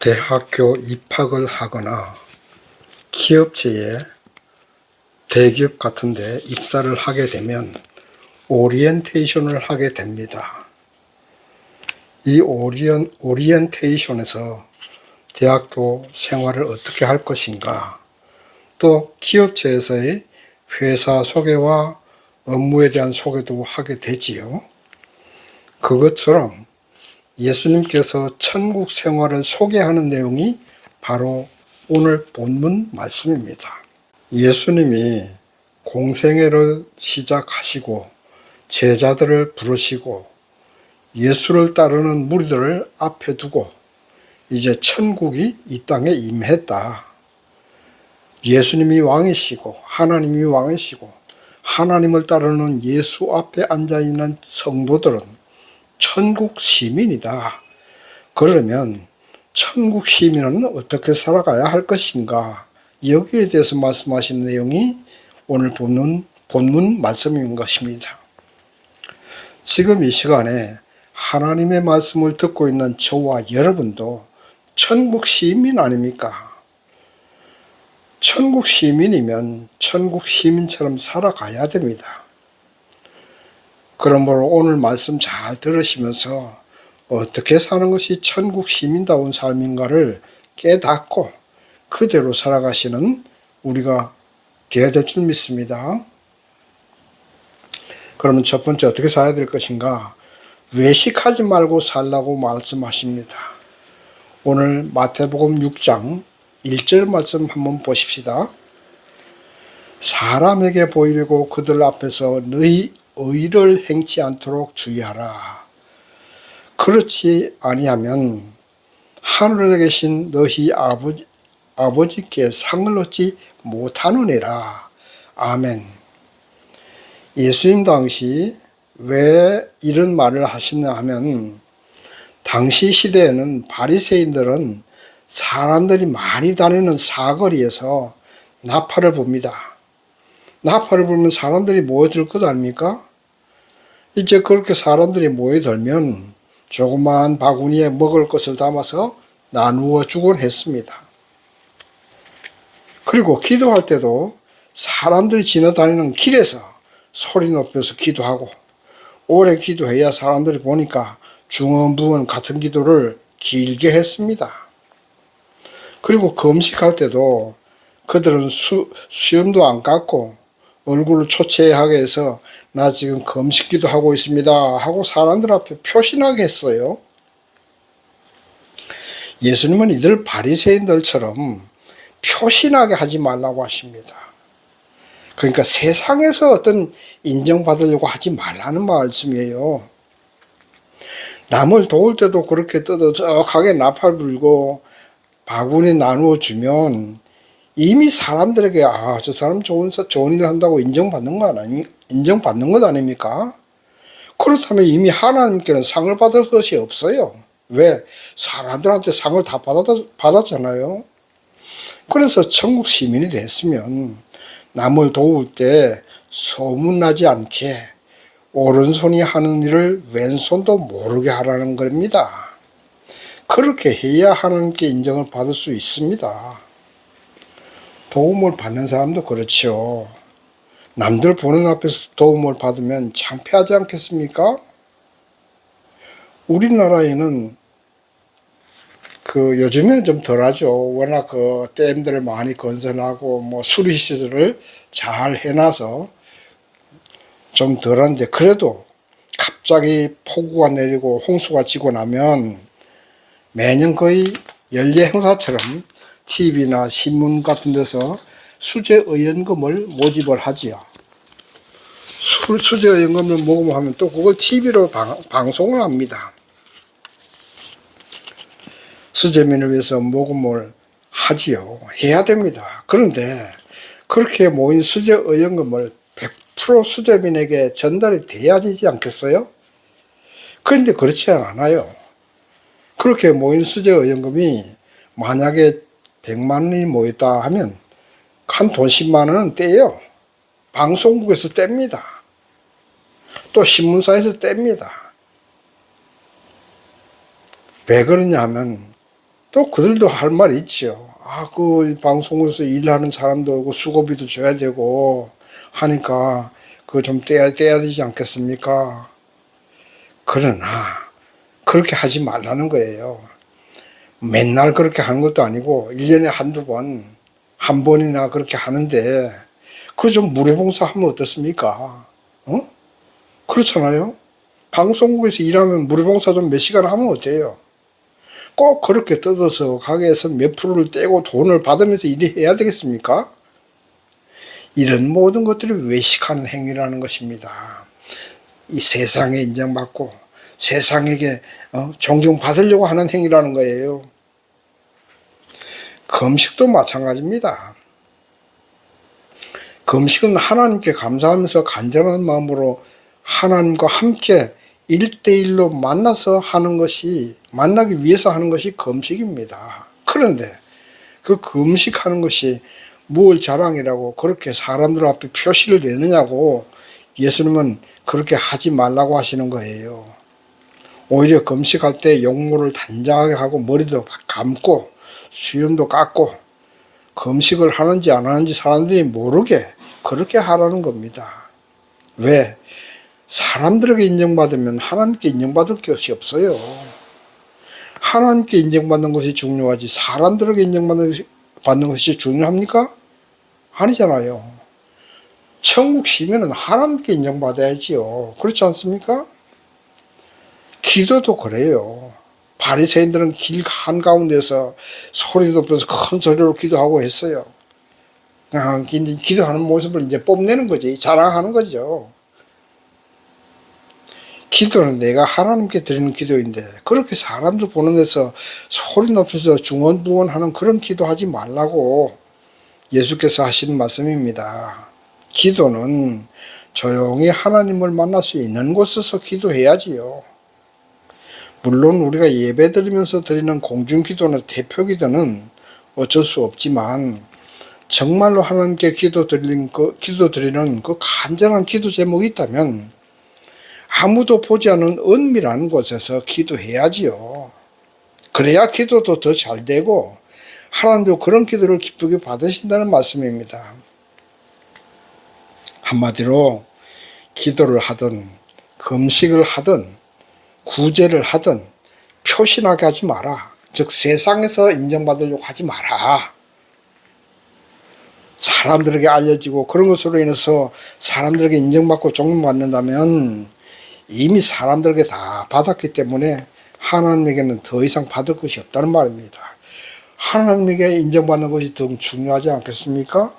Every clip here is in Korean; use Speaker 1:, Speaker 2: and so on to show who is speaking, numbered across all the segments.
Speaker 1: 대학교 입학을 하거나 기업체에 대기업 같은 데 입사를 하게 되면 오리엔테이션을 하게 됩니다. 이 오리엔테이션에서 대학교 생활을 어떻게 할 것인가, 또 기업체에서의 회사 소개와 업무에 대한 소개도 하게 되지요. 그것처럼 예수님께서 천국 생활을 소개하는 내용이 바로 오늘 본문 말씀입니다. 예수님이 공생애를 시작하시고 제자들을 부르시고 예수를 따르는 무리들을 앞에 두고 이제 천국이 이 땅에 임했다. 예수님이 왕이시고 하나님이 왕이시고 하나님을 따르는 예수 앞에 앉아있는 성도들은 천국 시민이다. 그러면 천국 시민은 어떻게 살아가야 할 것인가? 여기에 대해서 말씀하시는 내용이 오늘 본문 말씀인 것입니다. 지금 이 시간에 하나님의 말씀을 듣고 있는 저와 여러분도 천국 시민 아닙니까? 천국 시민이면 천국 시민처럼 살아가야 됩니다. 그러므로 오늘 말씀 잘 들으시면서 어떻게 사는 것이 천국 시민다운 삶인가를 깨닫고 그대로 살아가시는 우리가 되어야 될 줄 믿습니다. 그러면 첫 번째 어떻게 살아야 될 것인가? 외식하지 말고 살라고 말씀하십니다. 오늘 마태복음 6장 1절 말씀 한번 보십시다. 사람에게 보이려고 그들 앞에서 너희 의를 행치 않도록 주의하라. 그렇지 아니하면 하늘에 계신 너희 아버지께 상을 얻지 못하느니라. 아멘. 예수님 당시 왜 이런 말을 하시냐 하면 당시 시대에는 바리새인들은 사람들이 많이 다니는 사거리에서 나팔을 붑니다. 나팔을 불면 사람들이 모여들 것 아닙니까? 이제 그렇게 사람들이 모여들면 조그마한 바구니에 먹을 것을 담아서 나누어 주곤 했습니다. 그리고 기도할 때도 사람들이 지나다니는 길에서 소리 높여서 기도하고, 오래 기도해야 사람들이 보니까 중언부언 같은 기도를 길게 했습니다. 그리고 금식할 때도 그들은 수염도 안 깎고 얼굴을 초췌하게 해서 나 지금 금식기도 하고 있습니다 하고 사람들 앞에 표신하게 했어요. 예수님은 이들 바리새인들처럼 표신하게 하지 말라고 하십니다. 그러니까 세상에서 어떤 인정받으려고 하지 말라는 말씀이에요. 남을 도울 때도 그렇게 떠들썩하게 나팔 불고 바구니 나누어 주면 이미 사람들에게 저 사람 좋은 일을 한다고 인정받는 것 아닙니까? 그렇다면 이미 하나님께는 상을 받을 것이 없어요. 왜? 사람들한테 상을 다 받았잖아요. 그래서 천국 시민이 됐으면 남을 도울 때 소문나지 않게 오른손이 하는 일을 왼손도 모르게 하라는 겁니다. 그렇게 해야 하나님께 인정을 받을 수 있습니다. 도움을 받는 사람도 그렇죠. 남들 보는 앞에서 도움을 받으면 창피하지 않겠습니까? 우리나라에는 요즘에는 좀 덜하죠. 워낙 댐들을 많이 건설하고 수리시설을 잘 해놔서 좀 덜한데, 그래도 갑자기 폭우가 내리고 홍수가 치고 나면 매년 거의 연례 행사처럼 TV나 신문 같은 데서 수재의연금을 모집을 하지요. 수재의연금을 모금하면 또 그걸 TV로 방송을 합니다. 수재민을 위해서 모금을 하지요. 해야 됩니다. 그런데 그렇게 모인 수재의연금을 100% 수재민에게 전달이 돼야 되지 않겠어요? 그런데 그렇지 않아요. 그렇게 모인 수재의연금이 만약에 100만 원이 모였다 하면 한 돈 10만 원은 떼요. 방송국에서 뗍니다. 또 신문사에서 뗍니다. 왜 그러냐 하면 또 그들도 할 말이 있죠. 그 방송국에서 일하는 사람도 그 수고비도 줘야 되고 하니까 그거 좀 떼야 되지 않겠습니까? 그러나 그렇게 하지 말라는 거예요. 맨날 그렇게 하는 것도 아니고 1년에 한두 번, 한 번이나 그렇게 하는데 그거 좀 무료봉사하면 어떻습니까? 그렇잖아요. 방송국에서 일하면 무료봉사 좀 몇 시간 하면 어때요? 꼭 그렇게 뜯어서 가게에서 몇 프로를 떼고 돈을 받으면서 일해야 되겠습니까? 이런 모든 것들이 외식하는 행위라는 것입니다. 이 세상에 인정받고 세상에게 존경받으려고 하는 행위라는 거예요. 금식도 마찬가지입니다. 금식은 하나님께 감사하면서 간절한 마음으로 하나님과 함께 1대1로 만나서 하는 것이, 만나기 위해서 하는 것이 금식입니다. 그런데 그 금식하는 것이 무엇 자랑이라고 그렇게 사람들 앞에 표시를 내느냐고 예수님은 그렇게 하지 말라고 하시는 거예요. 오히려 금식할 때 용모를 단장하게 하고 머리도 감고 수염도 깎고 금식을 하는지 안 하는지 사람들이 모르게 그렇게 하라는 겁니다. 왜? 사람들에게 인정받으면 하나님께 인정받을 것이 없어요. 하나님께 인정받는 것이 중요하지 사람들에게 인정받는 것이 중요합니까? 아니잖아요. 천국 시민은 하나님께 인정받아야지요. 그렇지 않습니까? 기도도 그래요. 바리새인들은 길 한가운데서 소리도 없어서 큰 소리로 기도하고 했어요. 기도하는 모습을 이제 뽐내는 거지. 자랑하는 거죠. 기도는 내가 하나님께 드리는 기도인데 그렇게 사람들 보는 데서 소리 높여서 중언부언하는 그런 기도하지 말라고 예수께서 하시는 말씀입니다. 기도는 조용히 하나님을 만날 수 있는 곳에서 기도해야지요. 물론 우리가 예배 드리면서 드리는 공중기도나 대표기도는 어쩔 수 없지만 정말로 하나님께 기도 드리는 그 간절한 기도 제목이 있다면 아무도 보지 않는 은밀한 곳에서 기도해야지요. 그래야 기도도 더 잘 되고 하나님도 그런 기도를 기쁘게 받으신다는 말씀입니다. 한마디로 기도를 하든 금식을 하든 구제를 하든 표신하게 하지 마라. 즉 세상에서 인정받으려고 하지 마라. 사람들에게 알려지고 그런 것으로 인해서 사람들에게 인정받고 존경받는다면 이미 사람들에게 다 받았기 때문에 하나님에게는 더 이상 받을 것이 없다는 말입니다. 하나님에게 인정받는 것이 더 중요하지 않겠습니까?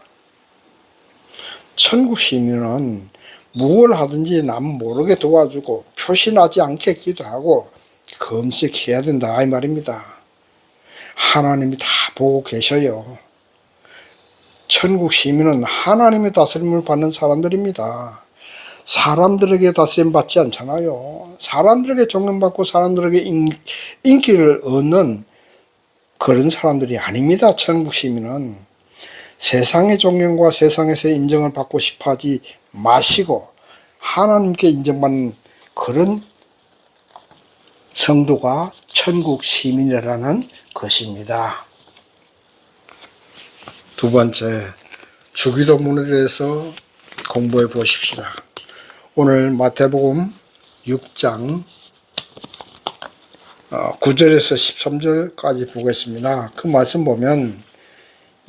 Speaker 1: 천국 시민은 무엇을 하든지 남 모르게 도와주고 표신하지 않게 기도하고 금식해야 된다 이 말입니다. 하나님이 다 보고 계셔요. 천국 시민은 하나님의 다스림을 받는 사람들입니다. 사람들에게 다스림 받지 않잖아요. 사람들에게 존경받고 사람들에게 인기를 얻는 그런 사람들이 아닙니다. 천국 시민은 세상의 존경과 세상에서 인정을 받고 싶어 하지 마시고 하나님께 인정받는 그런 성도가 천국 시민이라는 것입니다. 두 번째, 주기도문에 대해서 공부해 보십시다. 오늘 마태복음 6장 9절에서 13절까지 보겠습니다. 그 말씀 보면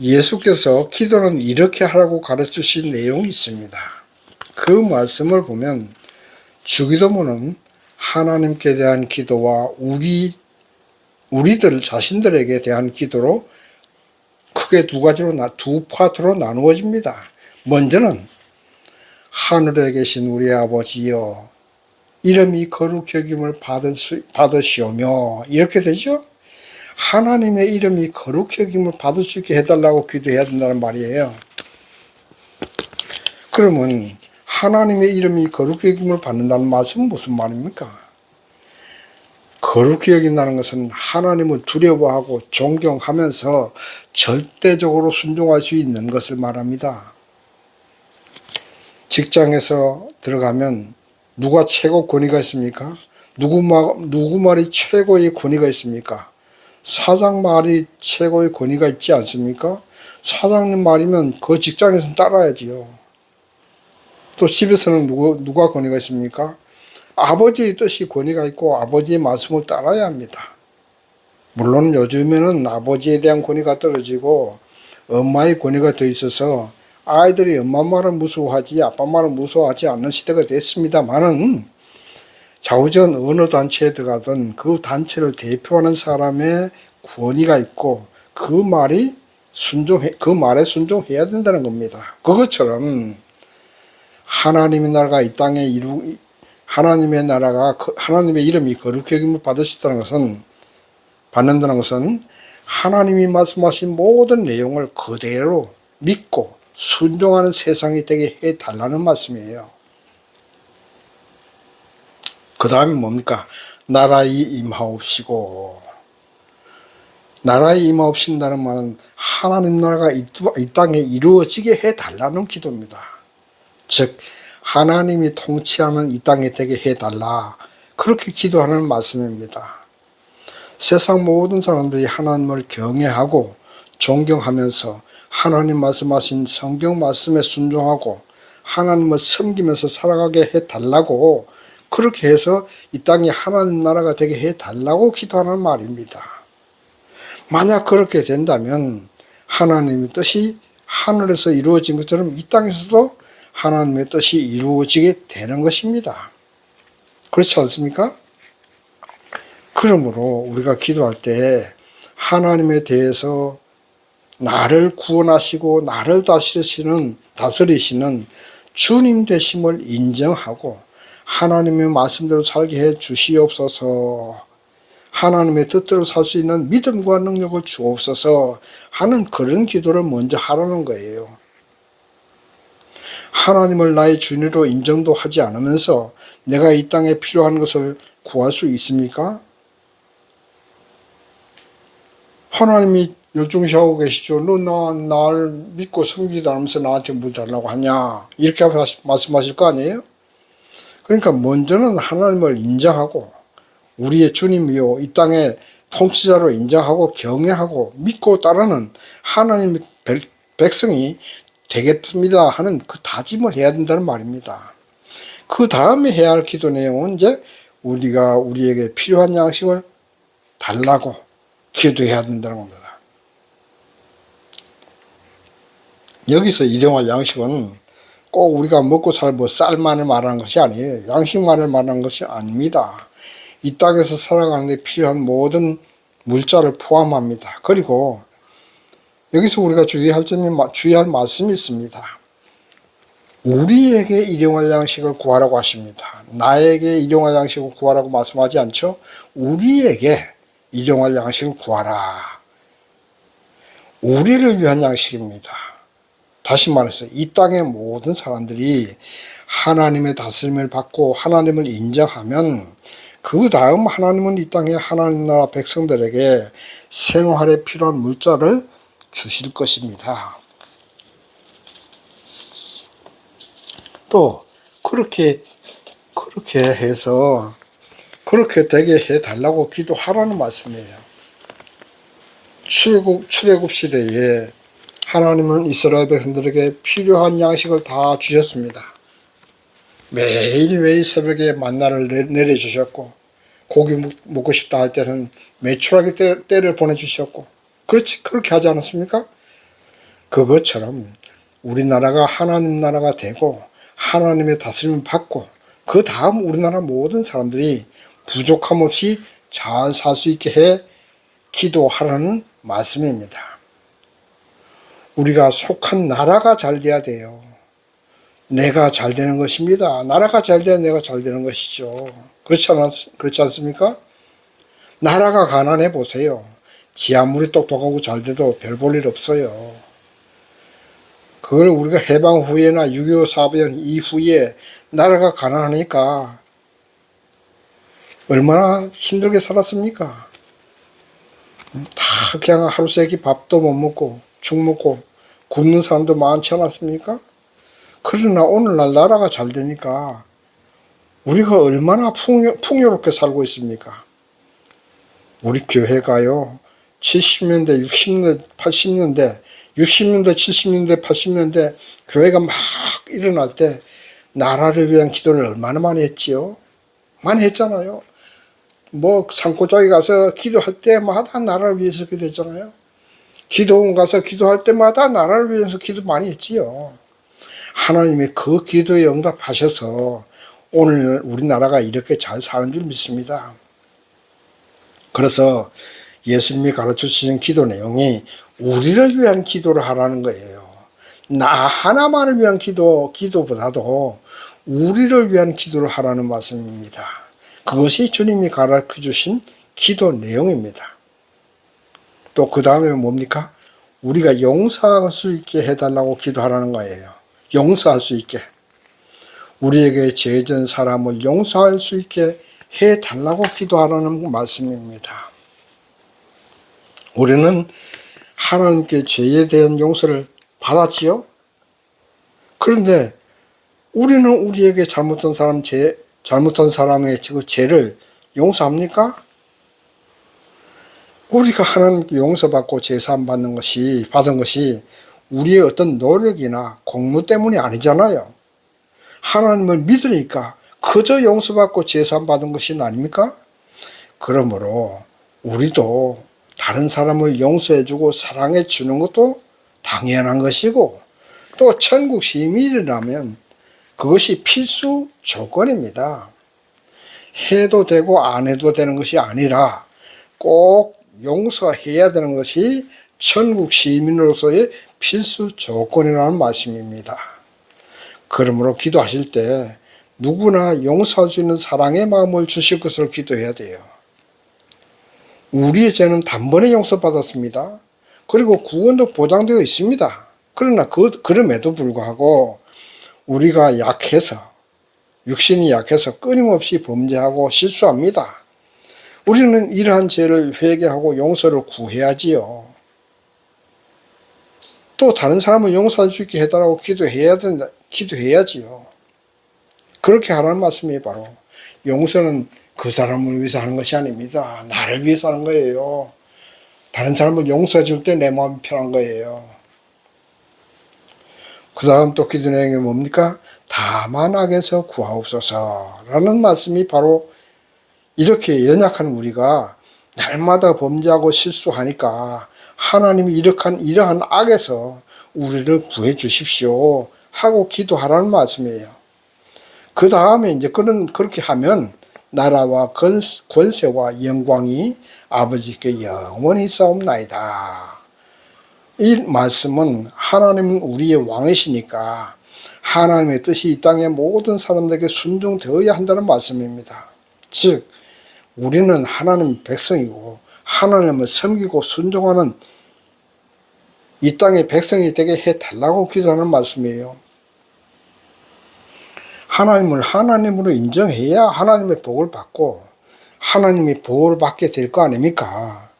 Speaker 1: 예수께서 기도는 이렇게 하라고 가르치신 내용이 있습니다. 그 말씀을 보면 주기도문은 하나님께 대한 기도와 우리들 자신들에게 대한 기도로 크게 두 파트로 나누어집니다. 먼저는 하늘에 계신 우리 아버지여 이름이 거룩히 여김을 받으시오며 이렇게 되죠. 하나님의 이름이 거룩히 여김을 받을 수 있게 해달라고 기도해야 된다는 말이에요. 그러면 하나님의 이름이 거룩히 여김을 받는다는 말씀은 무슨 말입니까? 거룩히 여긴다는 것은 하나님을 두려워하고 존경하면서 절대적으로 순종할 수 있는 것을 말합니다. 직장에서 들어가면 누가 최고 권위가 있습니까? 누구 말이 최고의 권위가 있습니까? 사장 말이 최고의 권위가 있지 않습니까? 사장님 말이면 그 직장에서는 따라야지요. 또 집에서는 누가 권위가 있습니까? 아버지의 뜻이 권위가 있고 아버지의 말씀을 따라야 합니다. 물론 요즘에는 아버지에 대한 권위가 떨어지고 엄마의 권위가 더 있어서 아이들이 엄마 말을 무서워하지 아빠 말을 무서워하지 않는 시대가 됐습니다만은, 좌우전 어느 단체에 들어가든 그 단체를 대표하는 사람의 권위가 있고 그 말에 순종해야 된다는 겁니다. 그것처럼 하나님의 나라가 이 땅에 하나님의 나라가, 하나님의 이름이 거룩히 여김을 받는다는 것은 하나님이 말씀하신 모든 내용을 그대로 믿고 순종하는 세상이 되게 해달라는 말씀이에요. 그 다음에 뭡니까? 나라의 임하옵시고. 나라의 임하옵신다는 말은 하나님 나라가 이 땅에 이루어지게 해달라는 기도입니다. 즉 하나님이 통치하는 이 땅에 되게 해달라, 그렇게 기도하는 말씀입니다. 세상 모든 사람들이 하나님을 경외하고 존경하면서 하나님 말씀하신 성경 말씀에 순종하고 하나님을 섬기면서 살아가게 해달라고, 그렇게 해서 이 땅이 하나님 나라가 되게 해달라고 기도하는 말입니다. 만약 그렇게 된다면 하나님의 뜻이 하늘에서 이루어진 것처럼 이 땅에서도 하나님의 뜻이 이루어지게 되는 것입니다. 그렇지 않습니까? 그러므로 우리가 기도할 때 하나님에 대해서 나를 구원하시고 나를 다스리시는 주님 되심을 인정하고 하나님의 말씀대로 살게 해 주시옵소서, 하나님의 뜻대로 살 수 있는 믿음과 능력을 주옵소서 하는 그런 기도를 먼저 하라는 거예요. 하나님을 나의 주인으로 인정도 하지 않으면서 내가 이 땅에 필요한 것을 구할 수 있습니까? 하나님이 열중시하고 계시죠. 너 날 믿고 섬기지 않으면서 나한테 뭘 달라고 하냐, 이렇게 말씀하실 거 아니에요? 그러니까 먼저는 하나님을 인정하고 우리의 주님이요 이 땅의 통치자로 인정하고 경외하고 믿고 따르는 하나님의 백성이 되겠습니다 하는 그 다짐을 해야 된다는 말입니다. 그 다음에 해야 할 기도 내용은 이제 우리가 우리에게 필요한 양식을 달라고 기도해야 된다는 겁니다. 여기서 일용할 양식은 꼭 우리가 먹고 살 쌀만을 말하는 것이 아니에요. 양식만을 말하는 것이 아닙니다. 이 땅에서 살아가는 데 필요한 모든 물자를 포함합니다. 그리고 여기서 우리가 주의할 말씀이 있습니다. 우리에게 일용할 양식을 구하라고 하십니다. 나에게 일용할 양식을 구하라고 말씀하지 않죠? 우리에게 일용할 양식을 구하라. 우리를 위한 양식입니다. 다시 말해서 이 땅의 모든 사람들이 하나님의 다스림을 받고 하나님을 인정하면 그 다음 하나님은 이 땅의 하나님 나라 백성들에게 생활에 필요한 물자를 주실 것입니다. 또 그렇게 해서 그렇게 되게 해달라고 기도하라는 말씀이에요. 출애굽 시대에 하나님은 이스라엘 백성들에게 필요한 양식을 다 주셨습니다. 매일매일 새벽에 만나를 내려주셨고 고기 먹고 싶다 할 때는 매출하게 때를 보내주셨고, 그렇게 하지 않았습니까? 그것처럼 우리나라가 하나님 나라가 되고 하나님의 다스림을 받고 그 다음 우리나라 모든 사람들이 부족함 없이 잘 살 수 있게 해 기도하라는 말씀입니다. 우리가 속한 나라가 잘 돼야 돼요. 내가 잘 되는 것입니다. 나라가 잘 돼야 내가 잘 되는 것이죠. 그렇지 않습니까? 나라가 가난해 보세요. 지 아무리 똑똑하고 잘 돼도 별 볼 일 없어요. 그걸 우리가 해방 후에나 6.25 사변 이후에 나라가 가난하니까 얼마나 힘들게 살았습니까? 다 그냥 하루 세끼 밥도 못 먹고 죽 먹고 굶는 사람도 많지 않았습니까? 그러나 오늘날 나라가 잘 되니까 우리가 얼마나 풍요롭게 살고 있습니까? 우리 교회가요 70년대, 60년대, 80년대, 60년대, 70년대, 80년대 교회가 막 일어날 때 나라를 위한 기도를 얼마나 많이 했지요? 많이 했잖아요. 뭐 산골짜기 가서 기도할 때마다 나라를 위해서 기도했잖아요. 기도원 가서 기도할 때마다 나라를 위해서 기도 많이 했지요. 하나님이 그 기도에 응답하셔서 오늘 우리나라가 이렇게 잘 사는 줄 믿습니다. 그래서 예수님이 가르쳐 주신 기도 내용이 우리를 위한 기도를 하라는 거예요. 나 하나만을 위한 기도보다도 우리를 위한 기도를 하라는 말씀입니다. 그것이 주님이 가르쳐 주신 기도 내용입니다. 또 그 다음에 뭡니까? 우리가 용서할 수 있게 해달라고 기도하라는 거예요. 용서할 수 있게. 우리에게 죄진 사람을 용서할 수 있게 해달라고 기도하라는 말씀입니다. 우리는 하나님께 죄에 대한 용서를 받았지요? 그런데 우리는 우리에게 잘못한 사람의 죄를 용서합니까? 우리가 하나님께 용서받고 제사함 받은 것이 우리의 어떤 노력이나 공무 때문이 아니잖아요. 하나님을 믿으니까 그저 용서받고 제사함 받은 것이 아닙니까? 그러므로 우리도 다른 사람을 용서해주고 사랑해주는 것도 당연한 것이고 또 천국 시민이라면 그것이 필수 조건입니다. 해도 되고 안 해도 되는 것이 아니라 꼭 용서해야 되는 것이 천국 시민으로서의 필수 조건이라는 말씀입니다. 그러므로 기도하실 때 누구나 용서할 수 있는 사랑의 마음을 주실 것을 기도해야 돼요. 우리의 죄는 단번에 용서받았습니다. 그리고 구원도 보장되어 있습니다. 그러나 그럼에도 불구하고 우리가 육신이 약해서 끊임없이 범죄하고 실수합니다. 우리는 이러한 죄를 회개하고 용서를 구해야지요. 또 다른 사람을 용서할 수 있게 해달라고 기도해야지요. 그렇게 하라는 말씀이 바로 용서는 그 사람을 위해서 하는 것이 아닙니다. 나를 위해서 하는 거예요. 다른 사람을 용서해 줄 때 내 마음이 편한 거예요. 그 다음 또 기도 내용이 뭡니까? 다만 악에서 구하옵소서라는 말씀이 바로 이렇게 연약한 우리가 날마다 범죄하고 실수하니까 하나님이 이러한 악에서 우리를 구해 주십시오 하고 기도하라는 말씀이에요. 그 다음에 이제 그렇게 하면 나라와 권세와 영광이 아버지께 영원히 싸움나이다. 이 말씀은 하나님은 우리의 왕이시니까 하나님의 뜻이 이 땅의 모든 사람들에게 순종되어야 한다는 말씀입니다. 즉 우리는 하나님 백성이고 하나님을 섬기고 순종하는 이 땅의 백성이 되게 해달라고 기도하는 말씀이에요. 하나님을 하나님으로 인정해야 하나님의 복을 받고 하나님이 복을 받게 될 거 아닙니까?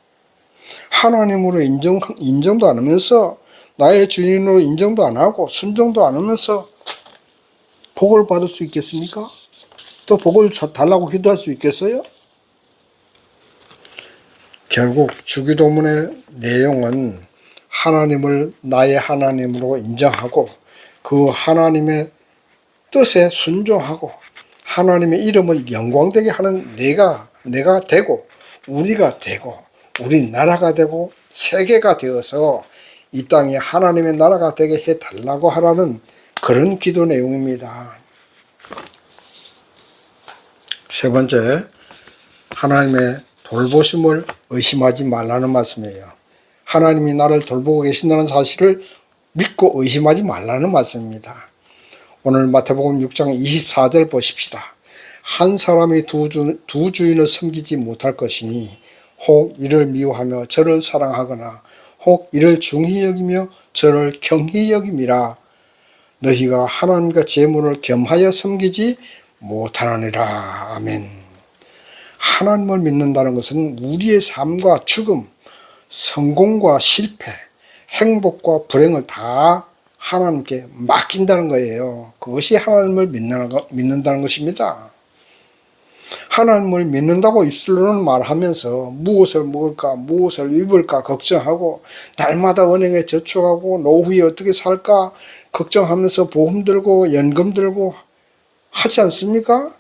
Speaker 1: 하나님으로 인정도 안 하면서 나의 주인으로 인정도 안 하고 순종도 안 하면서 복을 받을 수 있겠습니까? 또 복을 달라고 기도할 수 있겠어요? 결국 주기도문의 내용은 하나님을 나의 하나님으로 인정하고 그 하나님의 뜻에 순종하고 하나님의 이름을 영광되게 하는 내가 되고 우리가 되고 우리 나라가 되고 세계가 되어서 이 땅에 하나님의 나라가 되게 해달라고 하라는 그런 기도 내용입니다. 세 번째, 하나님의 돌보심을 의심하지 말라는 말씀이에요. 하나님이 나를 돌보고 계신다는 사실을 믿고 의심하지 말라는 말씀입니다. 오늘 마태복음 6장 24절 보십시다. 한 사람이 두 주인을 섬기지 못할 것이니 혹 이를 미워하며 저를 사랑하거나 혹 이를 중히 여기며 저를 경히 여김이라. 너희가 하나님과 재물을 겸하여 섬기지 못하느니라. 아멘. 하나님을 믿는다는 것은 우리의 삶과 죽음, 성공과 실패, 행복과 불행을 다 하나님께 맡긴다는 거예요. 그것이 하나님을 믿는다는 것입니다. 하나님을 믿는다고 입술로는 말하면서 무엇을 먹을까 무엇을 입을까 걱정하고 날마다 은행에 저축하고 노후에 어떻게 살까 걱정하면서 보험 들고 연금 들고 하지 않습니까?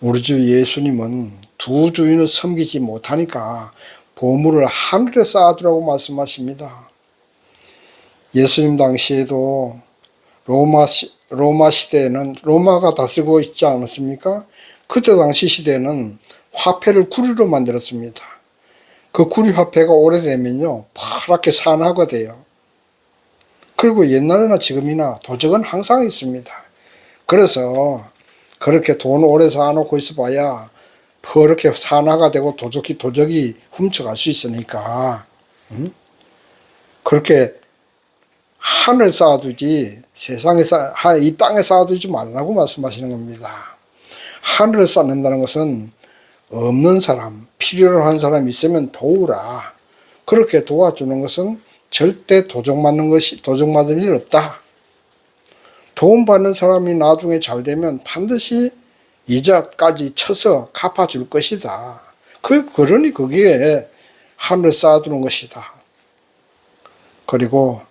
Speaker 1: 우리 주 예수님은 두 주인을 섬기지 못하니까 보물을 하늘에 쌓아두라고 말씀하십니다. 예수님 당시에도 로마 시대에는 로마가 다스리고 있지 않았습니까? 그때 당시 시대에는 화폐를 구리로 만들었습니다. 그 구리 화폐가 오래되면요 파랗게 산화가 돼요. 그리고 옛날이나 지금이나 도적은 항상 있습니다. 그래서 그렇게 돈 오래 쌓아놓고 있어봐야 그렇게 산화가 되고 도적이 훔쳐갈 수 있으니까 그렇게 하늘 쌓아두지 이 땅에 쌓아두지 말라고 말씀하시는 겁니다. 하늘을 쌓는다는 것은 없는 사람, 필요로 하는 사람이 있으면 도우라. 그렇게 도와주는 것은 절대 도적 맞을 일 없다. 도움받는 사람이 나중에 잘 되면 반드시 이자까지 쳐서 갚아줄 것이다. 그러니 거기에 하늘을 쌓아두는 것이다. 그리고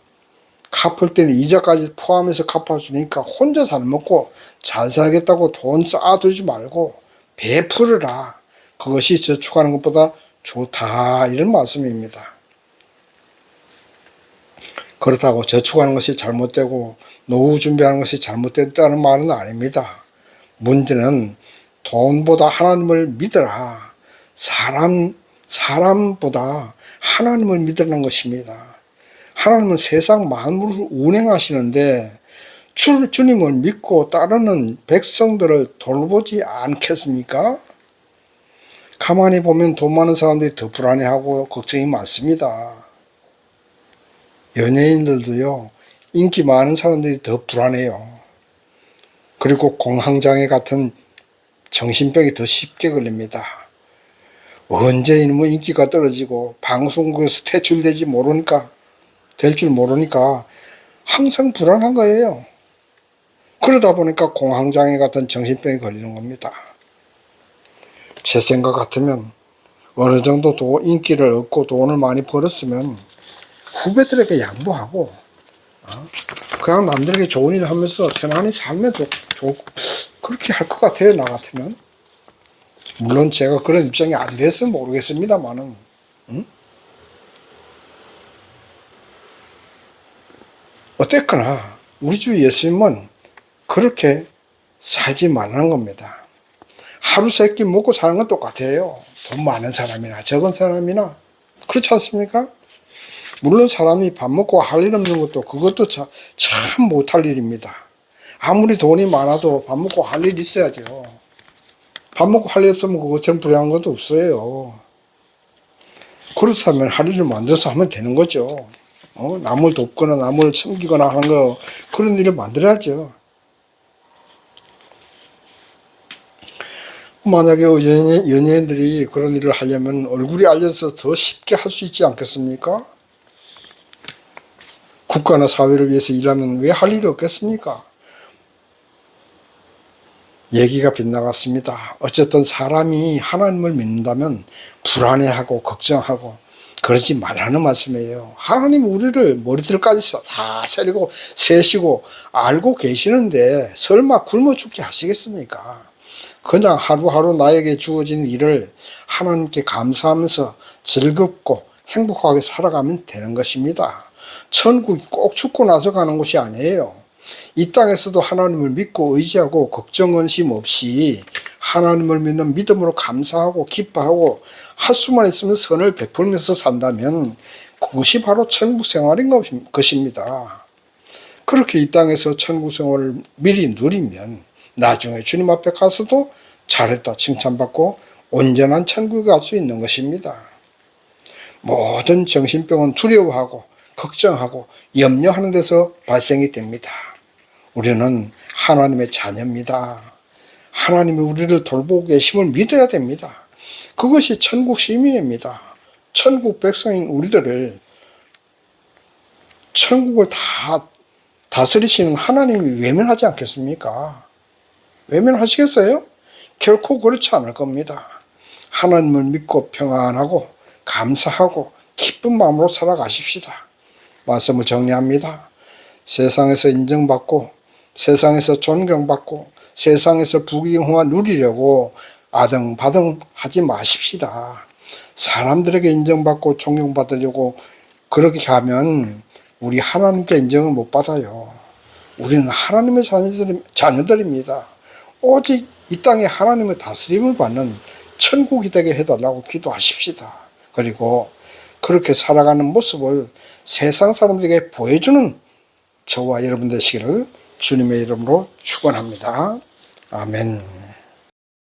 Speaker 1: 갚을 때는 이자까지 포함해서 갚아주니까 혼자 잘 먹고 잘 살겠다고 돈 쌓아두지 말고 베풀어라. 그것이 저축하는 것보다 좋다. 이런 말씀입니다. 그렇다고 저축하는 것이 잘못되고 노후 준비하는 것이 잘못됐다는 말은 아닙니다. 문제는 돈보다 하나님을 믿어라. 사람보다 하나님을 믿으라는 것입니다. 하나님은 세상 만물을 운행하시는데 주님을 믿고 따르는 백성들을 돌보지 않겠습니까? 가만히 보면 돈 많은 사람들이 더 불안해하고 걱정이 많습니다. 연예인들도요, 인기 많은 사람들이 더 불안해요. 그리고 공황장애 같은 정신병이 더 쉽게 걸립니다. 언제 인기가 떨어지고 방송국에서 퇴출될지 모르니까 항상 불안한 거예요. 그러다 보니까 공황장애 같은 정신병이 걸리는 겁니다. 제 생각 같으면 어느 정도 인기를 얻고 돈을 많이 벌었으면 후배들에게 양보하고 그냥 남들에게 좋은 일 하면서 편안히 살면 그렇게 할 것 같아요. 나 같으면. 물론 제가 그런 입장이 안 돼서 모르겠습니다만은 어쨌거나 우리 주 예수님은 그렇게 살지 말라는 겁니다. 하루 세 끼 먹고 사는 건 똑같아요. 돈 많은 사람이나 적은 사람이나. 그렇지 않습니까? 물론 사람이 밥 먹고 할 일 없는 것도 그것도 참 못할 일입니다. 아무리 돈이 많아도 밥 먹고 할 일 있어야죠. 밥 먹고 할 일 없으면 그것처럼 불행한 것도 없어요. 그렇다면 할 일을 만들어서 하면 되는 거죠. 남을 돕거나 남을 섬기거나 하는 거 그런 일을 만들어야죠. 만약에 연예인들이 그런 일을 하려면 얼굴이 알려서 더 쉽게 할 수 있지 않겠습니까? 국가나 사회를 위해서 일하면 왜 할 일이 없겠습니까? 얘기가 빗나갔습니다. 어쨌든 사람이 하나님을 믿는다면 불안해하고 걱정하고 그러지 말라는 말씀이에요. 하나님 우리를 머리들까지 다 세시고 알고 계시는데 설마 굶어 죽게 하시겠습니까? 그냥 하루하루 나에게 주어진 일을 하나님께 감사하면서 즐겁고 행복하게 살아가면 되는 것입니다. 천국이 꼭 죽고 나서 가는 곳이 아니에요. 이 땅에서도 하나님을 믿고 의지하고 걱정 근심 없이 하나님을 믿는 믿음으로 감사하고 기뻐하고 할 수만 있으면 선을 베풀면서 산다면 그것이 바로 천국 생활인 것입니다. 그렇게 이 땅에서 천국 생활을 미리 누리면 나중에 주님 앞에 가서도 잘했다 칭찬받고 온전한 천국에 갈 수 있는 것입니다. 모든 정신병은 두려워하고 걱정하고 염려하는 데서 발생이 됩니다. 우리는 하나님의 자녀입니다. 하나님이 우리를 돌보고 계심을 믿어야 됩니다. 그것이 천국 시민입니다. 천국 백성인 우리들을 천국을 다 다스리시는 하나님이 외면하지 않겠습니까? 외면하시겠어요? 결코 그렇지 않을 겁니다. 하나님을 믿고 평안하고 감사하고 기쁜 마음으로 살아가십시다. 말씀을 정리합니다. 세상에서 인정받고 세상에서 존경받고 세상에서 부귀영화 누리려고 아등바등 하지 마십시다. 사람들에게 인정받고 존경받으려고 그렇게 하면 우리 하나님께 인정을 못 받아요. 우리는 하나님의 자녀들입니다. 오직 이 땅에 하나님의 다스림을 받는 천국이 되게 해달라고 기도하십시다. 그리고 그렇게 살아가는 모습을 세상 사람들에게 보여주는 저와 여러분 되시기를 주님의 이름으로 축원합니다. 아멘.